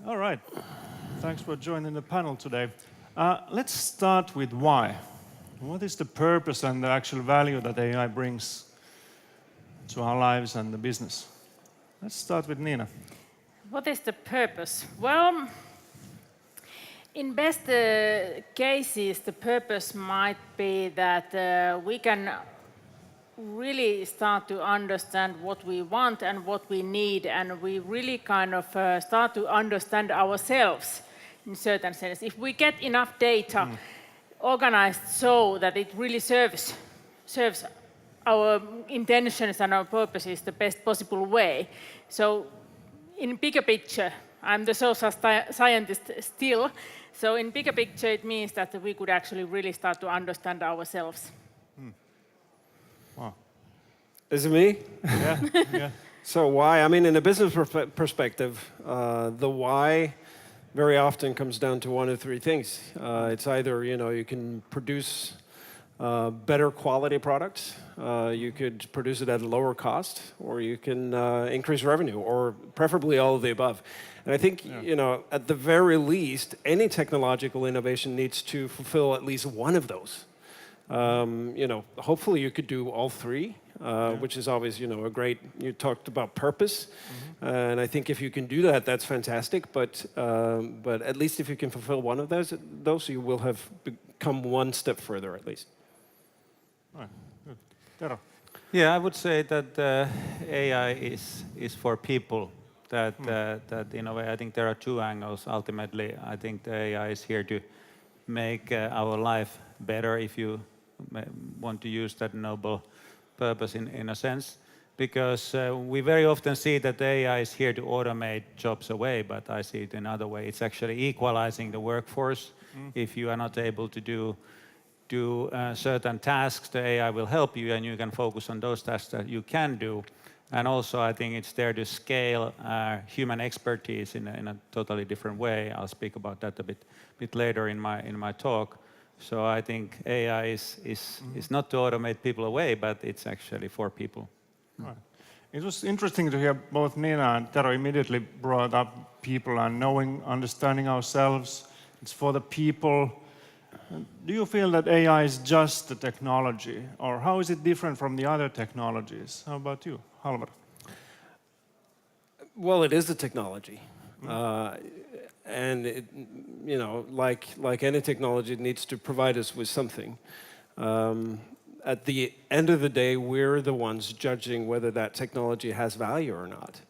All right. Thanks for joining the panel today. Let's start with why. What is the purpose and the actual value that AI brings to our lives and the business? Let's start with Nina. What is the purpose? Well, in best cases, the purpose might be that we can really start to understand what we want and what we need, and we really kind of start to understand ourselves in certain sense. If we get enough data organized so that it really serves our intentions and our purposes the best possible way. So in bigger picture, I'm the social scientist still, so in bigger picture it means that we could actually really start to understand ourselves. Wow. Is it me? Yeah. So why? I mean, in a business perspective, the why very often comes down to one of three things. It's either, you can produce better quality products, you could produce it at a lower cost, or you can increase revenue, or preferably all of the above. And I think, at the very least, any technological innovation needs to fulfill at least one of those. Hopefully you could do all three, which is always, a great, you talked about purpose. And I think if you can do that, that's fantastic. But at least if you can fulfill one of those you will have come one step further at least. All right, good. Tero. Yeah, I would say that AI is for people. That in a way, I think there are two angles. Ultimately, I think the AI is here to make our life better, if you want to use that noble purpose in a sense. Because we very often see that AI is here to automate jobs away, but I see it in another way. It's actually equalizing the workforce. If you are not able to do certain tasks, the AI will help you and you can focus on those tasks that you can do. And also I think it's there to scale human expertise in a totally different way. I'll speak about that a bit later in my talk. So I think AI is not to automate people away, but it's actually for people. Right. It was interesting to hear both Nina and Tero immediately brought up people and understanding ourselves. It's for the people. Do you feel that AI is just the technology, or how is it different from the other technologies? How about you, Halvor? Well, it is the technology. And it, like any technology, it needs to provide us with something. At the end of the day, we're the ones judging whether that technology has value or not.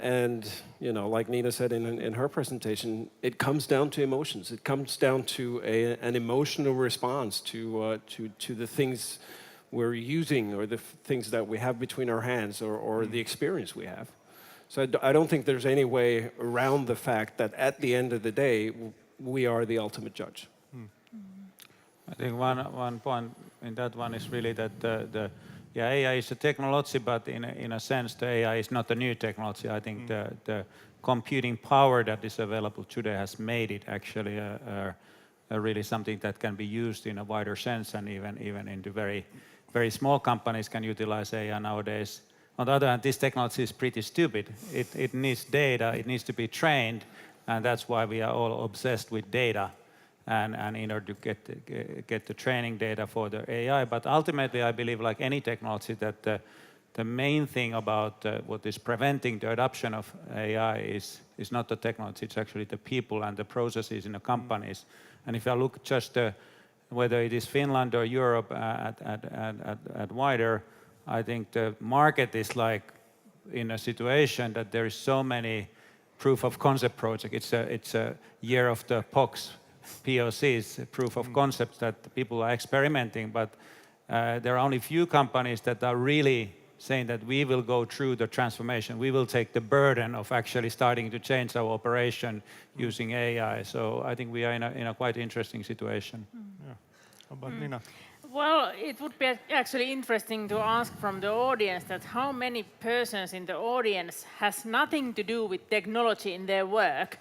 And like Nina said in her presentation, it comes down to emotions. It comes down to an emotional response to the things we're using, or the things that we have between our hands, or the experience we have. So I don't think there's any way around the fact that at the end of the day, we are the ultimate judge. I think one point in that one is really that AI is a technology, but in a sense the AI is not a new technology. I think the computing power that is available today has made it actually really something that can be used in a wider sense, and even into very small companies can utilize AI nowadays. On the other hand, this technology is pretty stupid. It needs data, it needs to be trained, and that's why we are all obsessed with data. And in order to get the training data for the AI. But ultimately, I believe, like any technology, that the main thing about what is preventing the adoption of AI is not the technology, it's actually the people and the processes in the companies. And if I look just whether it is Finland or Europe at wider, I think the market is like in a situation that there is so many proof of concept projects. It's a year of the POCs, proof of concepts, that people are experimenting, but there are only few companies that are really saying that we will go through the transformation. We will take the burden of actually starting to change our operation using AI. So I think we are in a quite interesting situation. Yeah. How about Nina? Well, it would be actually interesting to ask from the audience that how many persons in the audience has nothing to do with technology in their work.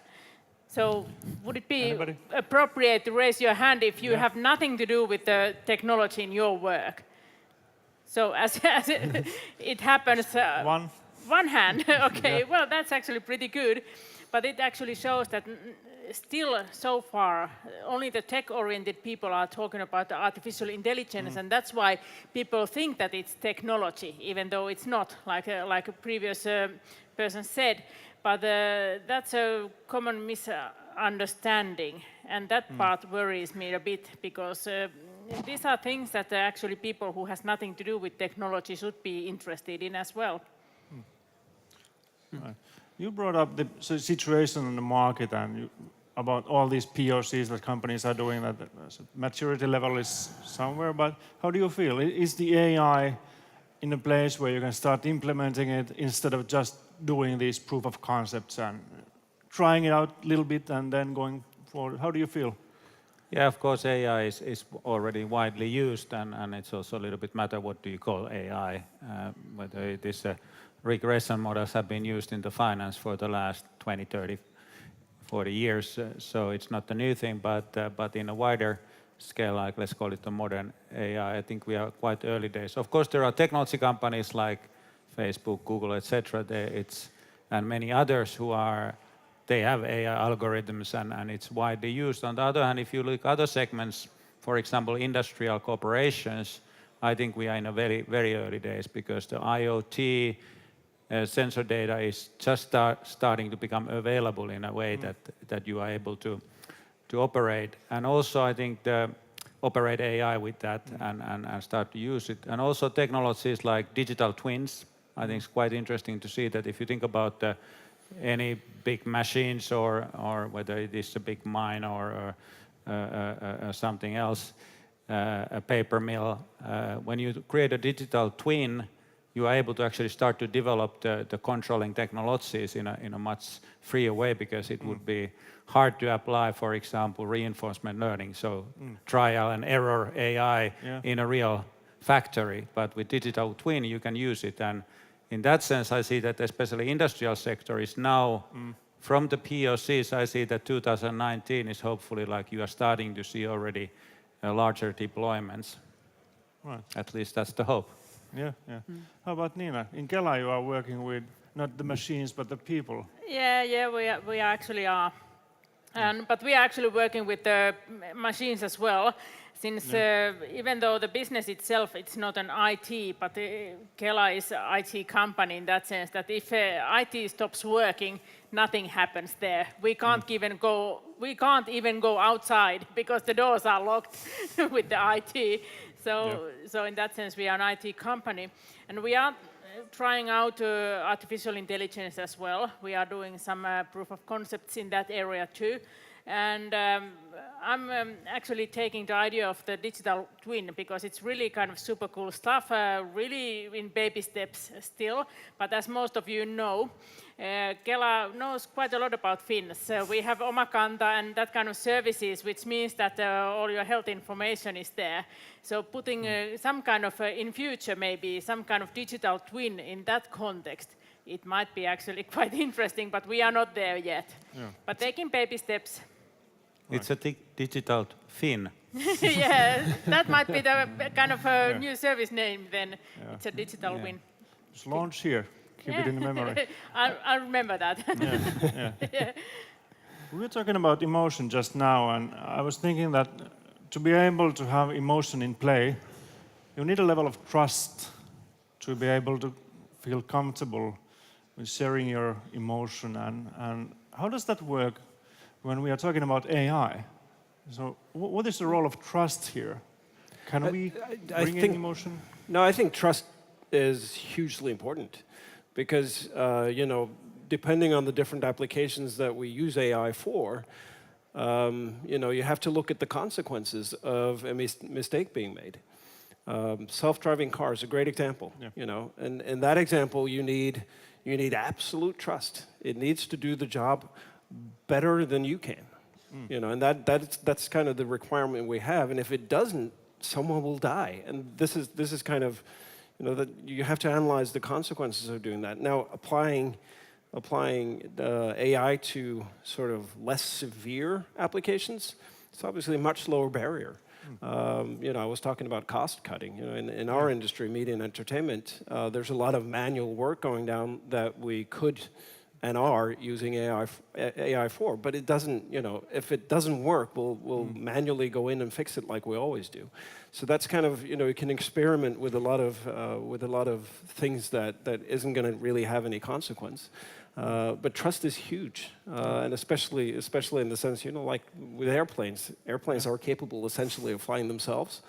So would it be appropriate to raise your hand if you have nothing to do with the technology in your work? So as it happens, one hand. Okay, well, that's actually pretty good. but it actually shows that still so far only the tech-oriented people are talking about the artificial intelligence, and that's why people think that it's technology, even though it's not, like a previous person said. But that's a common misunderstanding, and that part worries me a bit, because these are things that actually people who has nothing to do with technology should be interested in as well. Right. You brought up the situation in the market and about all these POCs that companies are doing, that the maturity level is somewhere, but how do you feel? Is the AI in a place where you can start implementing it instead of just doing these proof of concepts and trying it out a little bit and then going forward? How do you feel? Yeah, of course, AI is already widely used, and it's also a little bit matter what do you call AI. Whether it is regression models have been used in the finance for the last 20, 30, 40 years, so it's not a new thing, but in a wider scale, like let's call it the modern AI, I think we are quite early days. Of course, there are technology companies like Facebook, Google, etc. And many others who they have AI algorithms and it's widely used. On the other hand, if you look at other segments, for example, industrial corporations, I think we are in a very, very early days, because the IoT sensor data is just starting to become available in a way that you are able to operate. And also I think operate AI with that and start to use it. And also technologies like digital twins, I think it's quite interesting to see that if you think about any big machines or whether it is a big mine or something else, a paper mill, when you create a digital twin, you are able to actually start to develop the controlling technologies in a much freer way, because it would be hard to apply, for example, reinforcement learning, so trial and error AI in a real factory. But with digital twin, you can use it. And in that sense, I see that especially industrial sector is now, from the POCs, I see that 2019 is hopefully like you are starting to see already larger deployments. Right. At least that's the hope. Yeah. How about Nina? In Kela, you are working with not the machines, but the people. Yeah, we actually are. But we are actually working with the machines as well, since even though the business itself, it's not an IT, but Kela is an IT company in that sense that if IT stops working, nothing happens there. We can't even go outside because the doors are locked with the IT. So in that sense, we are an IT company, and we are trying out artificial intelligence as well. We are doing some proof of concepts in that area too. And I'm actually taking the idea of the digital twin, because it's really kind of super cool stuff, really in baby steps still. But as most of you know, Kela knows quite a lot about Finns. We have Omakanta and that kind of services, which means that all your health information is there. So putting some kind of, in future maybe, some kind of digital twin in that context, it might be actually quite interesting, but we are not there yet. Yeah. But taking baby steps. It's a digital Finn. Yeah, that might be the kind of new service name then. Yeah. It's a digital win. Just launch here. Keep it in memory. I'll remember that. Yeah. We were talking about emotion just now, and I was thinking that to be able to have emotion in play, you need a level of trust to be able to feel comfortable with sharing your emotion. And how does that work when we are talking about AI? So what is the role of trust here? Can we bring in emotion? No, I think trust is hugely important, because depending on the different applications that we use AI for, you have to look at the consequences of a mistake being made. Self-driving cars, a great example. Yeah. And in that example, you need absolute trust. It needs to do the job better than you can. And that's kind of the requirement we have. And if it doesn't, someone will die. And this is kind of, that you have to analyze the consequences of doing that. Now, applying AI to sort of less severe applications, it's obviously a much lower barrier. I was talking about cost cutting. In our industry, media and entertainment, there's a lot of manual work going down that we could and are using AI for. But it doesn't, if it doesn't work, we'll manually go in and fix it like we always do. So that's kind of, you can experiment with a lot of things that isn't going to really have any consequence. But trust is huge, and especially in the sense, like with airplanes are capable essentially of flying themselves.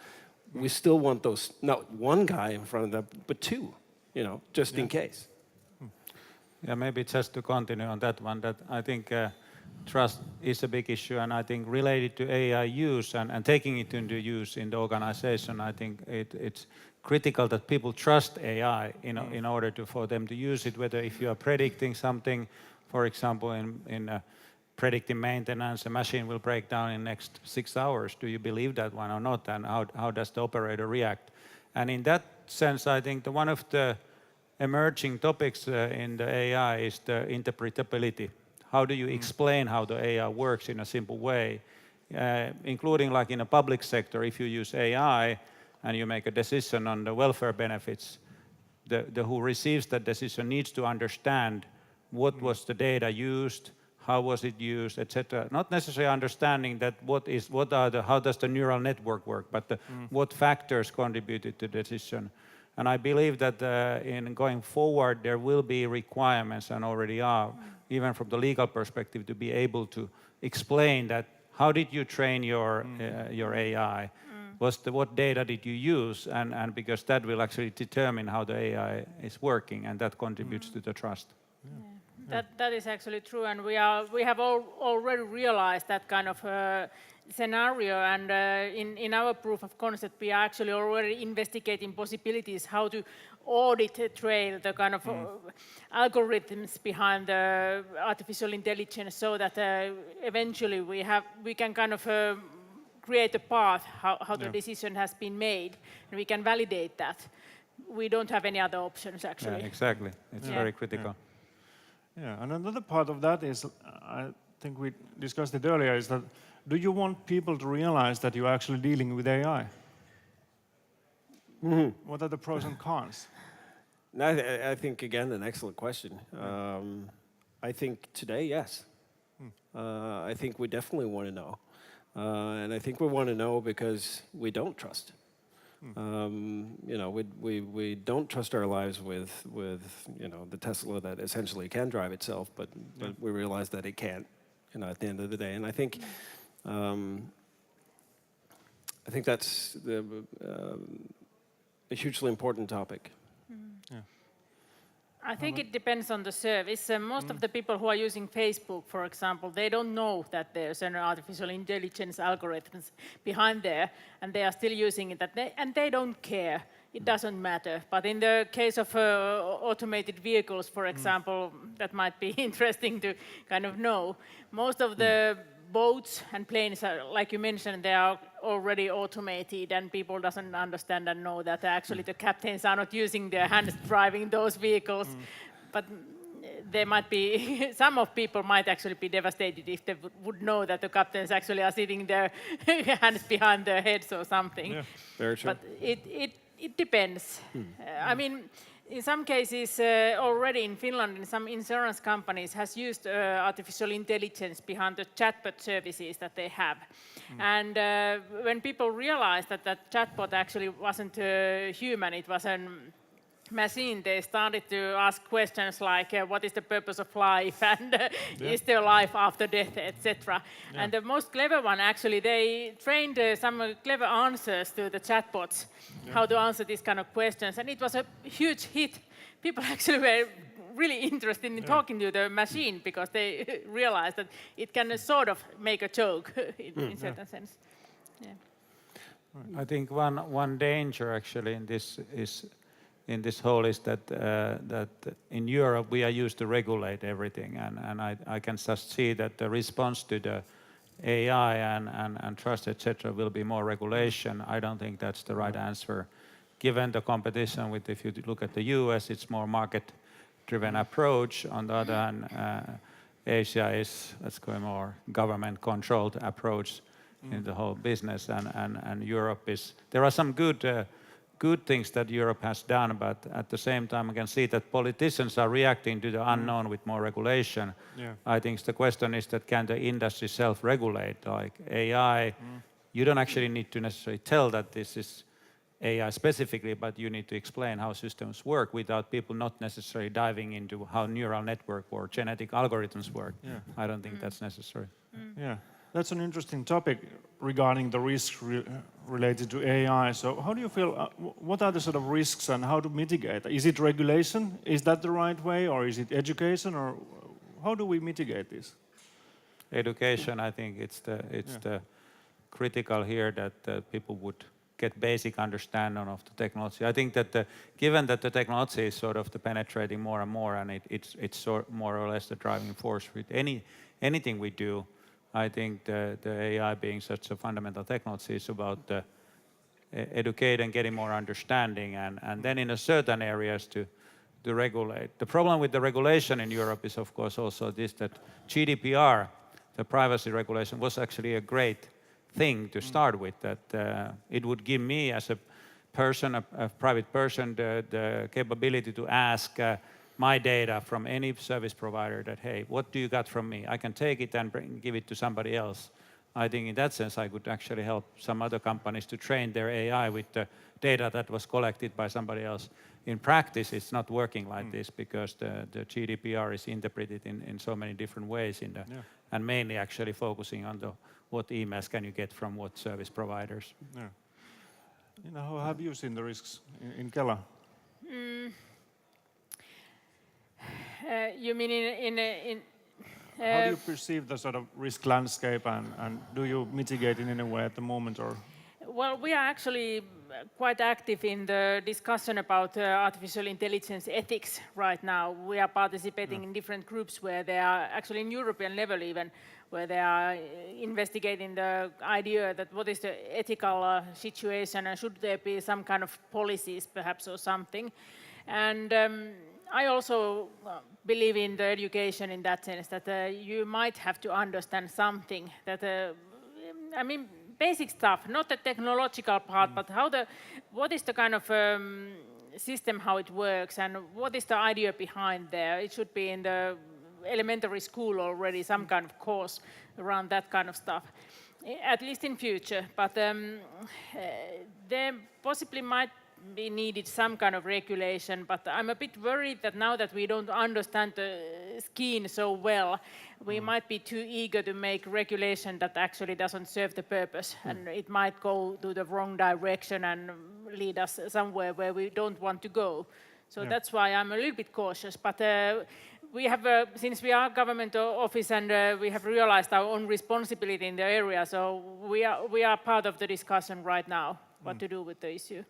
We still want those, not one guy in front of them, but two, just in case. Yeah, maybe just to continue on that one, that I think trust is a big issue, and I think related to AI use and taking it into use in the organization, I think it's critical that people trust AI in order for them to use it, whether if you are predicting something, for example, in predicting maintenance, a machine will break down in next 6 hours. Do you believe that one or not? And how does the operator react? And in that sense, I think one of the emerging topics in the AI is the interpretability. How do you explain how the AI works in a simple way, including like in a public sector, if you use AI and you make a decision on the welfare benefits, the who receives that decision needs to understand what was the data used, how was it used, etc. Not necessarily understanding that how does the neural network work, but what factors contributed to the decision. And I believe that in going forward, there will be requirements, and already are, even from the legal perspective, to be able to explain that how did you train your AI? What data did you use? And because that will actually determine how the AI is working, and that contributes to the trust. That is actually true, and we have already realized that kind of scenario, and in our proof of concept, we are actually already investigating possibilities how to audit trail the kind of algorithms behind the artificial intelligence, so that eventually we can kind of create a path how the decision has been made, and we can validate that. We don't have any other options actually. Yeah, exactly. It's very critical. Yeah, and another part of that is, I think we discussed it earlier, is that do you want people to realize that you're actually dealing with AI? What are the pros and cons? No, I think, again, an excellent question. I think today, yes. I think we definitely want to know. And I think we want to know because we don't trust. We don't trust our lives with the Tesla that essentially can drive itself, but we realize that it can't, at the end of the day. And I think that's a hugely important topic. I think it depends on the service. Most of the people who are using Facebook, for example, they don't know that there's an artificial intelligence algorithms behind there, and they are still using it, and they don't care. It doesn't matter. But in the case of automated vehicles, for example, that might be interesting to kind of know. Most of the boats and planes, like you mentioned, they are already automated, and people doesn't understand and know that actually the captains are not using their hands driving those vehicles. But there might be, some of people might actually be devastated if they would know that the captains actually are sitting their hands behind their heads or something. Yeah, very true. But it depends. I mean, in some cases, already in Finland, in some insurance companies has used artificial intelligence behind the chatbot services that they have. And when people realized that that chatbot actually wasn't human, it was a machine, they started to ask questions like, what is the purpose of life, and is there life after death, etc. And the most clever one, actually, they trained some clever answers to the chatbots, how to answer these kind of questions, and it was a huge hit. People actually were really interested in talking to the machine because they realized that it can sort of make a joke in certain sense. Yeah. I think one danger actually in this whole is that in Europe we are used to regulate everything, and I can just see that the response to the AI and trust, etc., will be more regulation. I don't think that's the right answer, given the competition with, if you look at the US, it's more market-driven approach. On the other hand, Asia is, let's go more government-controlled approach in the whole business, and Europe is, there are some good good things that Europe has done, but at the same time I can see that politicians are reacting to the unknown with more regulation. Yeah. I think the question is that can the industry self-regulate, like AI? You don't actually need to necessarily tell that this is AI specifically, but you need to explain how systems work without people not necessarily diving into how neural network or genetic algorithms work. Yeah. I don't think that's necessary. Yeah, that's an interesting topic regarding the risks related to AI. So how do you feel, what are the sort of risks and how to mitigate? Is it regulation? Is that the right way? Or is it education? Or how do we mitigate this? Education, I think it's the critical here that people would get basic understanding of the technology. I think that given that the technology is sort of penetrating more and more, and it's more or less the driving force with anything we do, I think the AI being such a fundamental technology is about educate and getting more understanding, and then in a certain areas to regulate. The problem with the regulation in Europe is of course also this, that GDPR, the privacy regulation, was actually a great thing to start with, that it would give me as a person, a private person, the capability to ask my data from any service provider that, hey, what do you got from me? I can take it and give it to somebody else. I think in that sense I could actually help some other companies to train their AI with the data that was collected by somebody else. In practice it's not working like this because the GDPR is interpreted in so many different ways and mainly actually focusing on what emails can you get from what service providers. Yeah. You know, how have you seen the risks in Kela? You mean in How do you perceive the sort of risk landscape and do you mitigate in any way at the moment? Or? Well, we are actually quite active in the discussion about artificial intelligence ethics right now. We are participating in different groups where they are actually in European level even, where they are investigating the idea that what is the ethical situation and should there be some kind of policies perhaps or something. And I also believe in the education in that sense that you might have to understand something that, I mean, basic stuff, not the technological part, but what is the kind of system, how it works, and what is the idea behind there. It should be in the elementary school already, some kind of course around that kind of stuff, at least in future. But there possibly might be needed some kind of regulation, but I'm a bit worried that now that we don't understand the scheme so well, we might be too eager to make regulation that actually doesn't serve the purpose, and it might go to the wrong direction and lead us somewhere where we don't want to go. So that's why I'm a little bit cautious. But we have, since we are government office and we have realized our own responsibility in the area, so we are part of the discussion right now, what to do with the issue.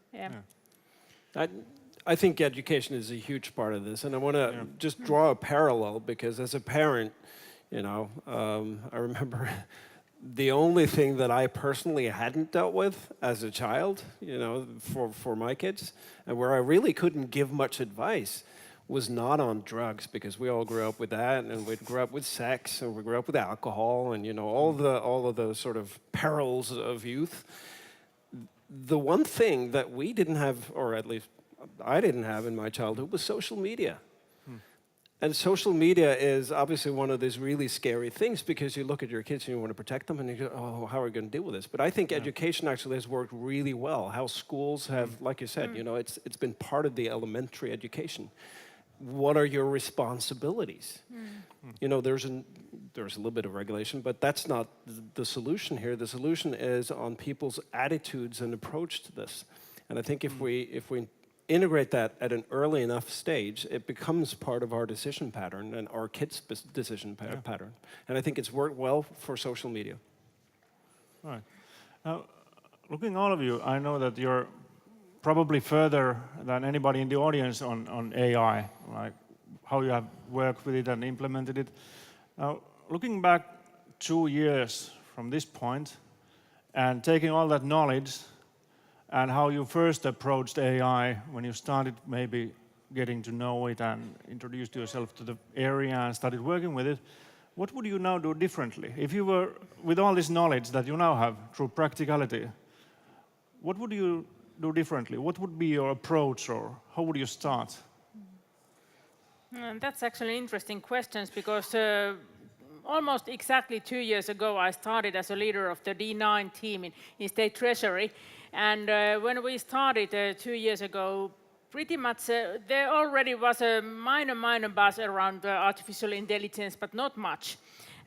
I think education is a huge part of this, and I want to just draw a parallel because as a parent, you know, I remember the only thing that I personally hadn't dealt with as a child, you know, for my kids, and where I really couldn't give much advice was not on drugs, because we all grew up with that, and we grew up with sex, and we grew up with alcohol, and you know, all of those sort of perils of youth. The one thing that we didn't have, or at least I didn't have in my childhood, was social media. And social media is obviously one of these really scary things because you look at your kids and you want to protect them and you go, oh, how are we going to deal with this? But I think education actually has worked really well. How schools have, like you said, you know, it's been part of the elementary education. What are your responsibilities? You know, there's a little bit of regulation, but that's not the solution here. The solution is on people's attitudes and approach to this. And I think if we integrate that at an early enough stage, it becomes part of our decision pattern and our kids' decision pattern. And I think it's worked well for social media. Right. Now, looking at all of you, I know that you're probably further than anybody in the audience on AI, like how you have worked with it and implemented it. Now, looking back 2 years from this point and taking all that knowledge and how you first approached AI when you started maybe getting to know it and introduced yourself to the area and started working with it, what would you now do differently? If you were, with all this knowledge that you now have through practicality, what would you do differently? What would be your approach, or how would you start? That's actually interesting questions because almost exactly 2 years ago I started as a leader of the D9 team in State Treasury. And when we started 2 years ago, pretty much there already was a minor buzz around artificial intelligence, but not much.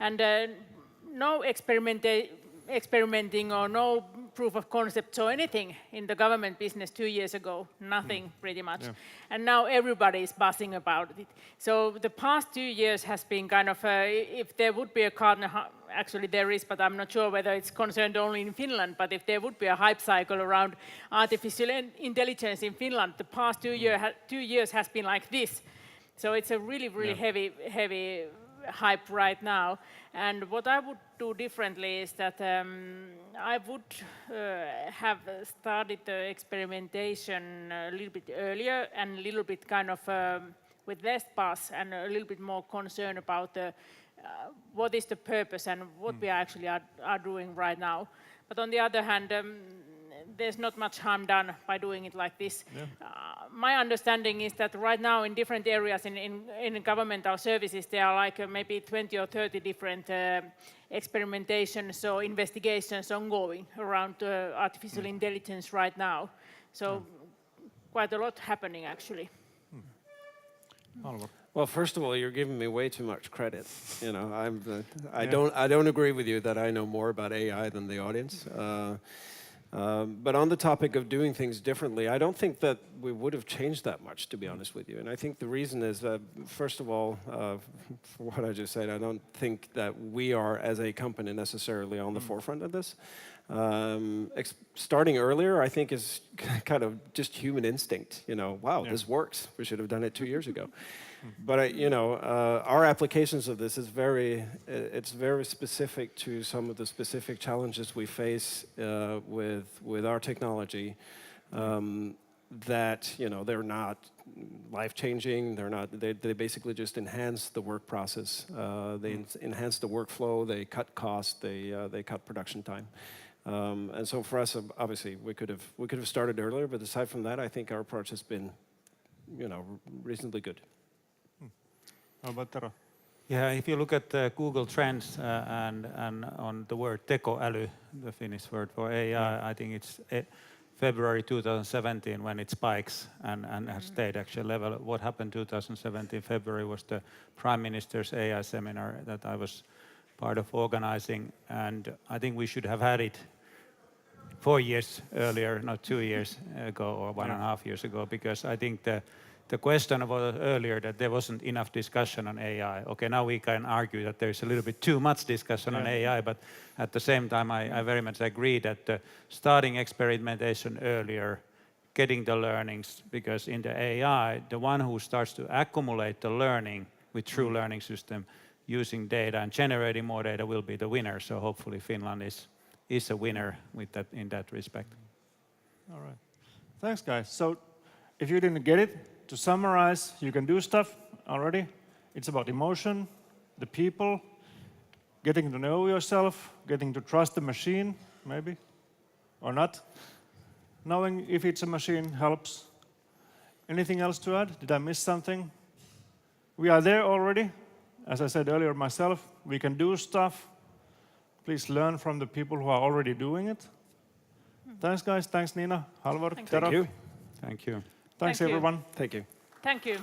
And no experimenting or no proof of concept or anything in the government business 2 years ago, nothing pretty much. Yeah. And now everybody is buzzing about it. So the past 2 years has been kind of, if there would be a Gartner, actually there is, but I'm not sure whether it's concerned only in Finland, but if there would be a hype cycle around artificial intelligence in Finland, the past 2 years has been like this. So it's a really heavy hype right now. And what I would do differently is that I would have started the experimentation a little bit earlier and a little bit kind of with less buzz and a little bit more concern about what is the purpose and what we actually are doing right now. But on the other hand, there's not much harm done by doing it like this. Yeah. My understanding is that right now in different areas in governmental services, there are like maybe 20 or 30 different experimentations or investigations ongoing around artificial intelligence right now. So quite a lot happening actually. Halvor. Well, first of all, you're giving me way too much credit. You know, I don't agree with you that I know more about AI than the audience. But on the topic of doing things differently, I don't think that we would have changed that much, to be honest with you. And I think the reason is that, first of all, for what I just said, I don't think that we are, as a company, necessarily on the forefront of this. Starting earlier, I think, is kind of just human instinct. You know, wow, this works. We should have done it 2 years ago. But our applications of this is it's very specific to some of the specific challenges we face with our technology. That they're not life-changing. They basically just enhance the work process. They enhance the workflow. They cut costs. They cut production time. And so for us, obviously, we could have started earlier. But aside from that, I think our approach has been, reasonably good. How about Tero? Yeah, if you look at Google Trends and on the word tekoäly, the Finnish word for AI, I think it's February 2017 when it spikes and has stayed actually level. What happened 2017 February was the Prime Minister's AI seminar that I was part of organizing, and I think we should have had it 4 years earlier, not 2 years ago or 1.5 years ago, because I think the question about earlier that there wasn't enough discussion on AI. Okay, now we can argue that there's a little bit too much discussion on AI, but at the same time, I very much agree that starting experimentation earlier, getting the learnings, because in the AI, the one who starts to accumulate the learning with true learning system, using data and generating more data will be the winner. So hopefully Finland is a winner with that in that respect. All right. Thanks, guys. So if you didn't get it, to summarize, you can do stuff already. It's about emotion, the people, getting to know yourself, getting to trust the machine, maybe, or not. Knowing if it's a machine helps. Anything else to add? Did I miss something? We are there already. As I said earlier myself, we can do stuff. Please learn from the people who are already doing it. Thanks, guys. Thanks, Nina, Halvor, Tero. Thank you. Thank you. Thanks, everyone. Thank you. Thank you.